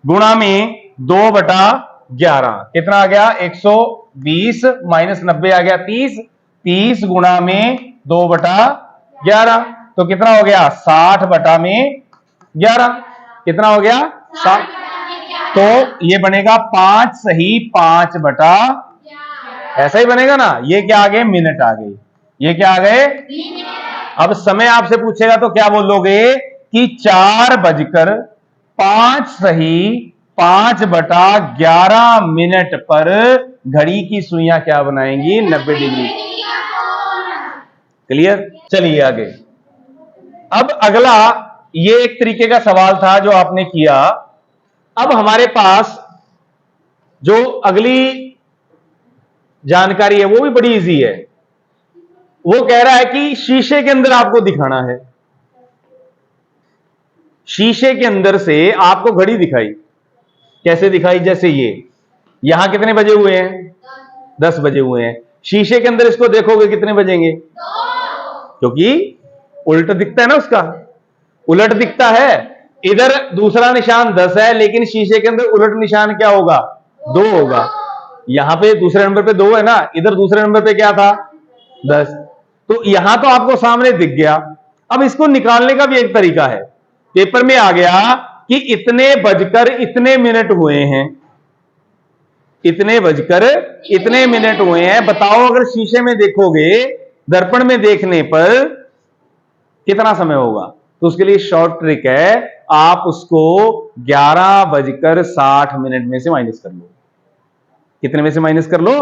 गुणा में 2 बटा 11 कितना आ गया 120, माइनस 90 आ गया 30, 30 गुणा में 2 बटा 11 तो कितना हो गया 60 बटा में 11, कितना हो गया 60, तो ये बनेगा 5 सही 5 बटा, ऐसा ही बनेगा ना। ये क्या आ गए मिनट आ गए, ये क्या आ गए। अब समय आपसे पूछेगा तो क्या बोलोगे कि 4:05 सही 5 बटा 11 मिनट पर घड़ी की सुइयां क्या बनाएंगी 90 डिग्री। क्लियर, चलिए आगे। अब अगला ये एक तरीके का सवाल था जो आपने किया। अब हमारे पास जो अगली जानकारी है वो भी बड़ी इजी है। वो कह रहा है कि शीशे के अंदर आपको दिखाना है, शीशे के अंदर से आपको घड़ी दिखाई, कैसे दिखाई, जैसे ये यहां कितने बजे हुए हैं 10 बजे हुए हैं, शीशे के अंदर इसको देखोगे कितने बजेंगे, क्योंकि उल्टा दिखता है ना, उसका उलट दिखता है। इधर दूसरा निशान 10 है लेकिन शीशे के अंदर उलट निशान क्या होगा 2 होगा। यहां पे दूसरे नंबर पे 2 है ना, इधर दूसरे नंबर पे क्या था 10, तो यहां तो आपको सामने दिख गया। अब इसको निकालने का भी एक तरीका है, पेपर में आ गया कि इतने बजकर इतने मिनट हुए हैं, इतने बजकर इतने मिनट हुए हैं, बताओ अगर शीशे में देखोगे दर्पण में देखने पर कितना समय होगा। तो उसके लिए शॉर्ट ट्रिक है, आप उसको 11:60 में से माइनस कर लो। कितने में से माइनस कर लो,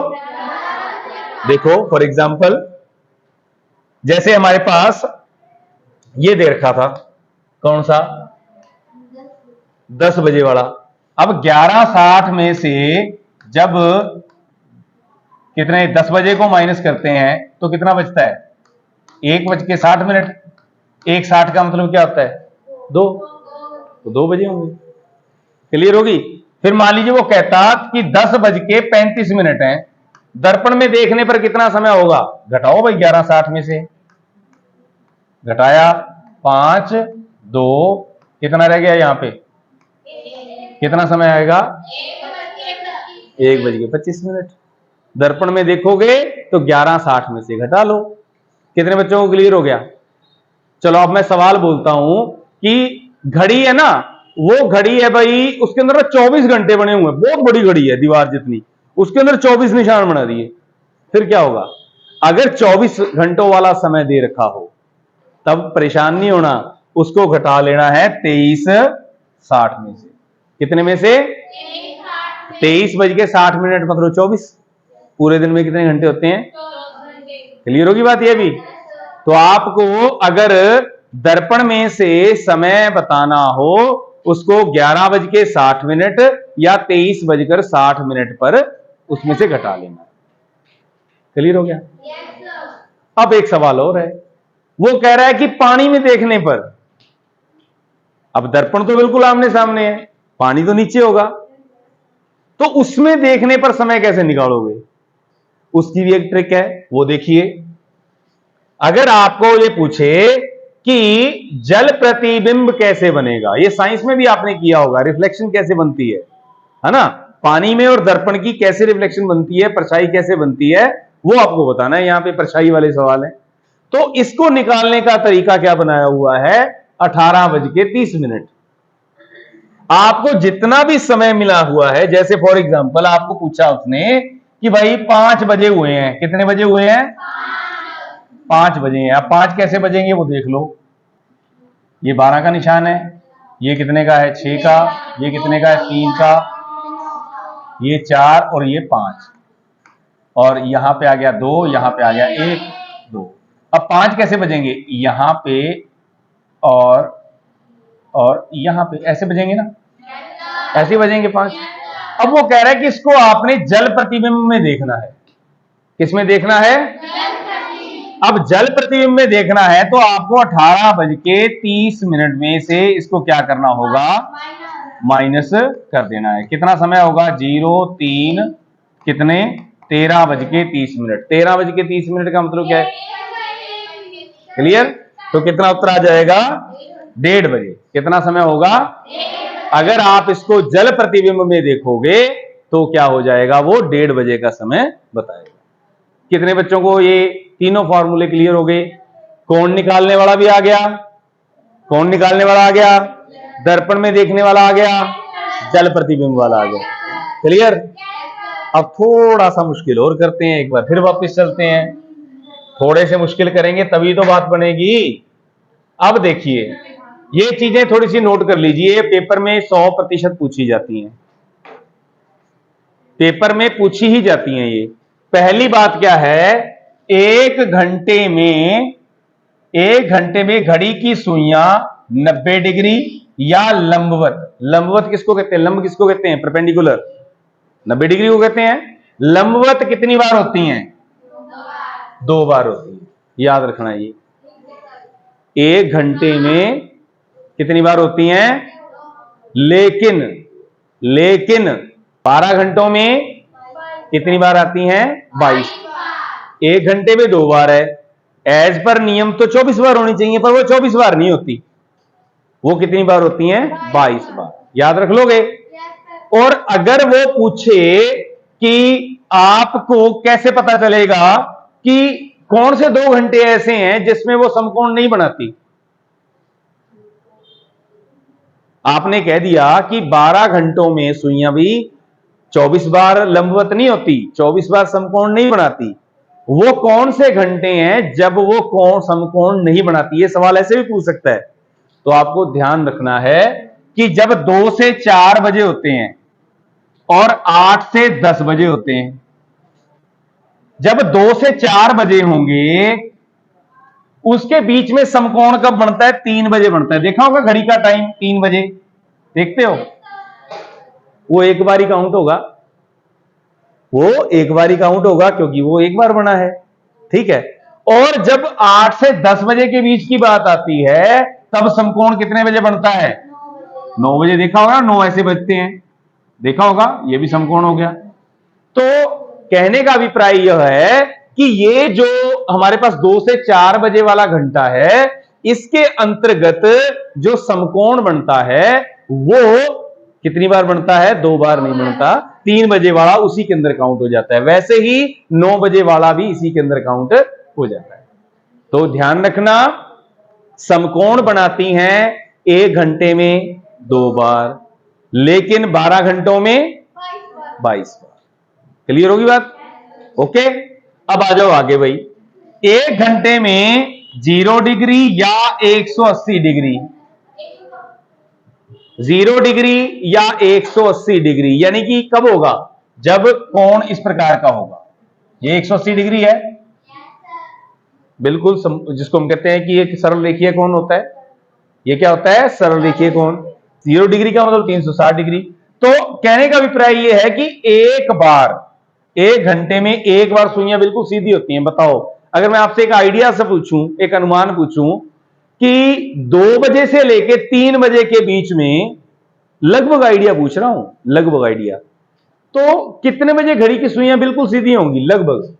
देखो फॉर एग्जाम्पल जैसे हमारे पास ये दे रखा था, कौन सा 10 बजे वाला। अब 11:60 में से जब कितने 10 बजे को माइनस करते हैं तो कितना बचता है 1:60। 1:60 का मतलब क्या होता है 2, तो 2 बजे होंगे। क्लियर होगी। फिर मान लीजिए वो कहता कि 10:35 है, दर्पण में देखने पर कितना समय होगा, घटाओ भाई 11:60 में से, घटाया 5 2, कितना रह गया यहां पे, कितना समय आएगा 1:25। दर्पण में देखोगे तो 11:60 में से घटा लो। कितने बच्चों को क्लियर हो गया। चलो अब मैं सवाल बोलता हूं कि घड़ी है ना, वो घड़ी है भाई, उसके अंदर 24 घंटे बने हुए हैं, बहुत बड़ी घड़ी है दीवार जितनी, उसके अंदर 24 निशान बना दिए। फिर क्या होगा, अगर 24 घंटों वाला समय दे रखा हो तब परेशान नहीं होना, उसको घटा लेना है 23:60 में से। कितने में से 23:60 मतलब 24। पूरे दिन में कितने घंटे होते हैं, क्लियर होगी बात ये भी। तो आपको अगर दर्पण में से समय बताना हो उसको 11:60 या 23:60 पर उसमें से घटा लेना। क्लियर हो गया। अब एक सवाल और है, वो कह रहा है कि पानी में देखने पर, अब दर्पण तो बिल्कुल आमने सामने है, पानी तो नीचे होगा, तो उसमें देखने पर समय कैसे निकालोगे। उसकी भी एक ट्रिक है, वो देखिए। अगर आपको ये पूछे कि जल प्रतिबिंब कैसे बनेगा। ये साइंस में भी आपने किया होगा, रिफ्लेक्शन कैसे बनती है ना, पानी में और दर्पण की कैसे रिफ्लेक्शन बनती है, परछाई कैसे बनती है, वो आपको बताना है। यहां पे परछाई वाले सवाल है। तो इसको निकालने का तरीका क्या बनाया हुआ है, 18:30। आपको जितना भी समय मिला हुआ है, जैसे फॉर एग्जांपल आपको पूछा उसने कि भाई 5 बजे हुए हैं, कितने बजे हुए हैं, 5 बजे हैं। अब 5 कैसे बजेंगे वो देख लो। ये 12 का निशान है, ये कितने का है, 6 का, ये कितने का है, 3 का, ये 4 और ये 5, और यहां पे आ गया 2, यहां पे आ गया 1, 2। अब 5 कैसे बजेंगे, यहां पे और यहां पे ऐसे बजेंगे ना, ऐसे बजेंगे 5। अब वो कह रहा है कि इसको आपने जल प्रतिबिंब में देखना है। किसमें देखना है, अब जल प्रतिबिंब में देखना है तो आपको 18:30 में से इसको क्या करना होगा, माइनस कर देना है। कितना समय होगा, 0 3 कितने, 13:30। 13:30 का मतलब क्या है, क्लियर। तो कितना उत्तर आ जाएगा, 1:30 बजे। कितना समय होगा, अगर आप इसको जल प्रतिबिंब में देखोगे तो क्या हो जाएगा, वो 1:30 बजे का समय बताएगा। कितने बच्चों को ये तीनों फॉर्मूले क्लियर हो गए। कोण निकालने वाला भी आ गया, कोण निकालने वाला आ गया, दर्पण में देखने वाला आ गया, जल प्रतिबिंब वाला आ गया, क्लियर। अब थोड़ा सा मुश्किल और करते हैं, एक बार फिर वापस चलते हैं। थोड़े से मुश्किल करेंगे तभी तो बात बनेगी। अब देखिए, ये चीजें थोड़ी सी नोट कर लीजिए, पेपर में 100% पूछी जाती हैं, पेपर में पूछी ही जाती हैं ये। पहली बात क्या है, 1 घंटे में घड़ी की सुइयां 90 डिग्री या लंबवत, लंबवत किसको कहते हैं, लंब किसको कहते हैं, परपेंडिकुलर, 90 डिग्री को कहते हैं। लंबवत कितनी बार होती हैं, 2 बार होती है, याद रखना। ये 1 घंटे में कितनी बार होती हैं, लेकिन 12 घंटों में कितनी बार आती हैं, 22। 1 घंटे में 2 बार है, एज पर नियम तो 24 बार होनी चाहिए, पर वो 24 बार नहीं होती, वो कितनी बार होती हैं, 22 बार। याद रख लोगे। और अगर वो पूछे कि आपको कैसे पता चलेगा कि कौन से 2 घंटे ऐसे हैं जिसमें वो समकोण नहीं बनाती, आपने कह दिया कि 12 घंटों में सुइयां भी 24 बार लंबवत नहीं होती, 24 बार समकोण नहीं बनाती, वो कौन से घंटे हैं जब वो कौन समकोण नहीं बनाती। ये सवाल ऐसे भी पूछ सकता है। तो आपको ध्यान रखना है कि जब 2 से 4 बजे होते हैं और 8 से 10 बजे होते हैं, जब 2 से 4 बजे होंगे उसके बीच में समकोण कब बनता है, 3 बजे बनता है। देखा होगा घड़ी का टाइम 3 बजे, देखते हो, वो एक बार ही काउंट होगा, वो एक बार ही काउंट होगा क्योंकि वो एक बार बना है, ठीक है। और जब 8 से 10 बजे के बीच की बात आती है तब समकोण कितने बजे बनता है, 9 बजे। देखा होगा 9 ऐसे बजते हैं, देखा होगा, ये भी समकोण हो गया। तो कहने का अभिप्राय यह है कि ये जो हमारे पास 2 से 4 बजे वाला घंटा है, इसके अंतर्गत जो समकोण बनता है वो कितनी बार बनता है, 2 बार नहीं बनता। 3 बजे वाला उसी के अंदर काउंट हो जाता है, वैसे ही 9 बजे वाला भी इसी के अंदर काउंट हो जाता है। तो ध्यान रखना, समकोण बनाती हैं 1 घंटे में 2 बार, लेकिन 12 घंटों में 22 बार। क्लियर होगी बात, ओके। अब आ जाओ आगे भाई, 1 घंटे में 0 डिग्री या 180 डिग्री, 0 डिग्री या 180 डिग्री, यानी कि कब होगा, जब कोण इस प्रकार का होगा। ये 180 डिग्री है, बिल्कुल जिसको हम कहते हैं कि एक सरल रेखीय कोण होता है। ये क्या होता है, सरल रेखीय कोण। 0 डिग्री का मतलब 360 डिग्री। तो कहने का अभिप्राय यह है कि एक बार 1 घंटे में एक बार सुइयां बिल्कुल सीधी होती हैं। बताओ, अगर मैं आपसे एक आइडिया से पूछूं, एक अनुमान पूछूं कि 2 बजे से लेके 3 बजे के बीच में, लगभग आइडिया पूछ रहा हूं, लगभग आइडिया, तो कितने बजे घड़ी की सुइयां बिल्कुल सीधी होंगी लगभग,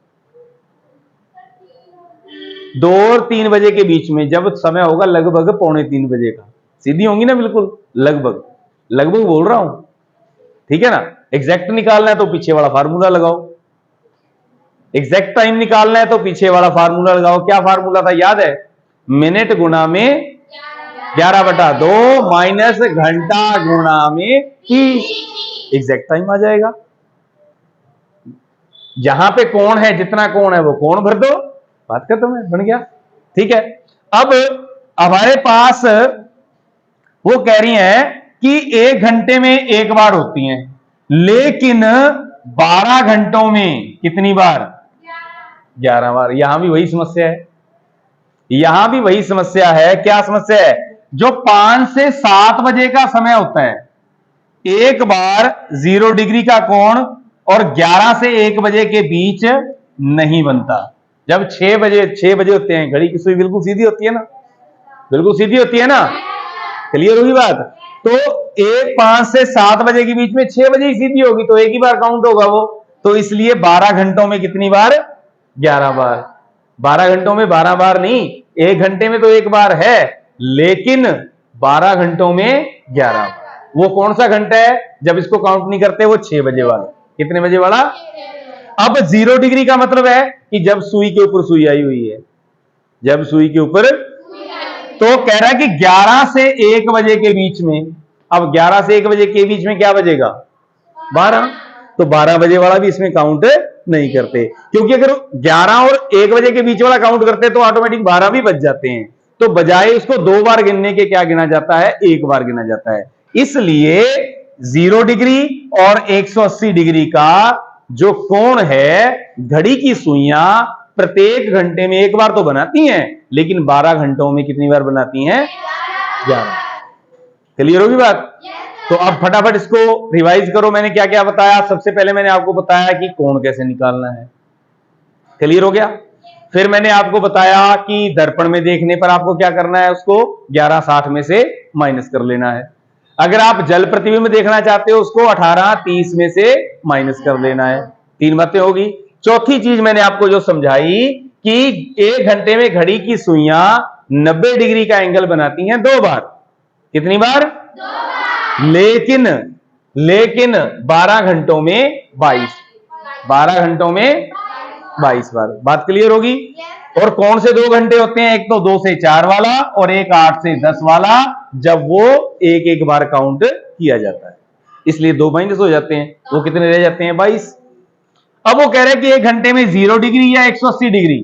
2 और 3 बजे के बीच में, जब समय होगा लगभग 2:45 बजे का। सीधी होंगी ना, बिल्कुल लगभग लगभग बोल रहा हूं, ठीक है ना। एग्जैक्ट निकालना है तो पीछे वाला फार्मूला लगाओ, एग्जैक्ट टाइम निकालना है तो पीछे वाला फार्मूला लगाओ। क्या फार्मूला था, याद है? मिनट गुना में 11/2 माइनस घंटा गुना में 30, एग्जैक्ट टाइम आ जाएगा। जहां पे कोण है, जितना कोण है वो कोण भर दो, बात खत्म है, बन गया। ठीक है, अब हमारे पास वो कह रही है कि 1 घंटे में 1 बार होती हैं, लेकिन 12 घंटों में कितनी बार? 11 बार। यहां भी वही समस्या है, यहां भी वही समस्या है। क्या समस्या है? जो 5 से 7 बजे का समय होता है, एक बार 0 डिग्री का कोण और 11 से 1 बजे के बीच नहीं बनता। जब 6 बजे होते हैं, घड़ी की सुई बिल्कुल सीधी होती है ना, बिल्कुल सीधी होती है ना, क्लियर होगी बात? तो 5 से 7 बजे के बीच में 6 बजे ही सीधी होगी, तो एक ही बार काउंट होगा वो। तो इसलिए 12 घंटों में कितनी बार? 11 बार। 12 घंटों में 12 बार नहीं, 1 घंटे में तो 1 बार है, लेकिन 12 घंटों में 11 बार। वो कौन सा घंटा है जब इसको काउंट नहीं करते? वो 6 बजे वाला। कितने बजे वाला? अब 0 डिग्री का मतलब है कि जब सुई के ऊपर सुई आई हुई है, जब सुई के ऊपर, तो कह रहा है कि 11 से 1 बजे के बीच में। अब 11 से 1 बजे के बीच में क्या बजेगा? 12। तो 12 बजे वाला भी इसमें काउंट नहीं करते, क्योंकि अगर 11 और 1 बजे के बीच वाला काउंट करते तो ऑटोमेटिक 12 भी बच जाते हैं। तो बजाय उसको 2 बार गिनने के क्या गिना जाता है? 1 बार गिना जाता है। इसलिए 0 डिग्री और 180 डिग्री का जो कोण है, घड़ी की सुइयां प्रत्येक घंटे में 1 बार तो बनाती हैं, लेकिन 12 घंटों में कितनी बार बनाती हैं? 11। क्लियर होगी बात? तो अब फटाफट इसको रिवाइज करो। मैंने क्या क्या बताया? सबसे पहले मैंने आपको बताया कि कोण कैसे निकालना है, क्लियर हो गया। फिर मैंने आपको बताया कि दर्पण में देखने पर आपको क्या करना है, उसको 11:60 में से माइनस कर लेना है। अगर आप जल प्रतिबिंब देखना चाहते हो, उसको 18:30 में से माइनस कर लेना है। 3 बातें होगी। चौथी चीज मैंने आपको जो समझाई कि 1 घंटे में घड़ी की सुइयां 90 डिग्री का एंगल बनाती हैं 2 बार। कितनी बार? 2 बार। लेकिन 12 घंटों में 22, 12 घंटों में 22 बार। बात क्लियर होगी? और कौन से 2 घंटे होते हैं? एक तो 2 से 4 वाला और एक 8 से 10 वाला, जब वो एक एक बार काउंट किया जाता है, इसलिए 2 माइनस हो जाते हैं। वो कितने रह जाते हैं? 22। अब वो कह रहे हैं कि 1 घंटे में 0 डिग्री या 180 डिग्री।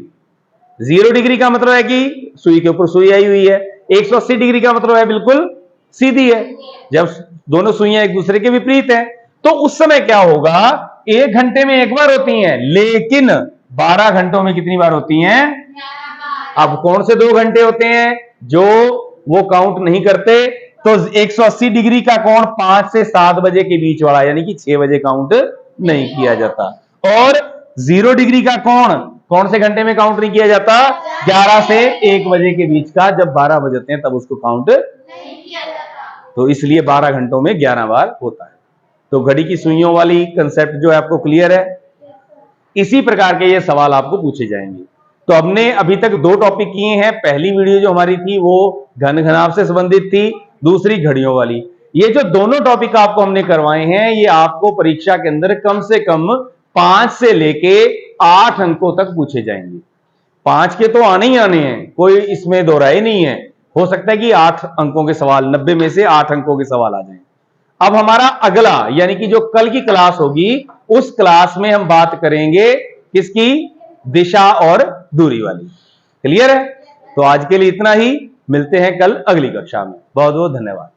0 डिग्री का मतलब है कि सुई के ऊपर सुई आई हुई है, 180 डिग्री का मतलब है बिल्कुल सीधी है। जब दोनों सुइयां एक दूसरे के विपरीत है, तो उस समय क्या होगा? 1 घंटे में 1 बार होती हैं, लेकिन 12 घंटों में कितनी बार होती हैं? 11 बार। अब कौन से 2 घंटे होते हैं जो वो काउंट नहीं करते? तो 180 डिग्री का कोण 5 से 7 बजे के बीच वाला, यानी कि 6 बजे काउंट नहीं किया जाता। और 0 डिग्री का कोण कौन से घंटे में काउंट नहीं किया जाता? 11 से 1 बजे के बीच का, जब 12 बजते हैं तब उसको काउंट नहीं किया जाता। तो इसलिए 12 घंटों में 11 बार होता है। तो घड़ी की सुइयों वाली कंसेप्ट जो है आपको क्लियर है? इसी प्रकार के ये सवाल आपको पूछे जाएंगे। तो हमने अभी तक 2 टॉपिक किए हैं। पहली वीडियो जो हमारी थी वो घन घनाभ से संबंधित थी, दूसरी घड़ियों वाली। ये जो दोनों टॉपिक आपको हमने करवाए हैं, ये आपको परीक्षा के अंदर कम से कम 5 से लेके 8 अंकों तक पूछे जाएंगे। 5 के तो आने ही आने हैं, कोई इसमें दो राय नहीं है। हो सकता है कि 8 अंकों के सवाल, 90 में से 8 अंकों के सवाल आ जाएं। अब हमारा अगला, यानी कि जो कल की क्लास होगी, उस क्लास में हम बात करेंगे किसकी? दिशा और दूरी वाली। क्लियर है? तो आज के लिए इतना ही, मिलते हैं कल अगली कक्षा में। बहुत बहुत धन्यवाद।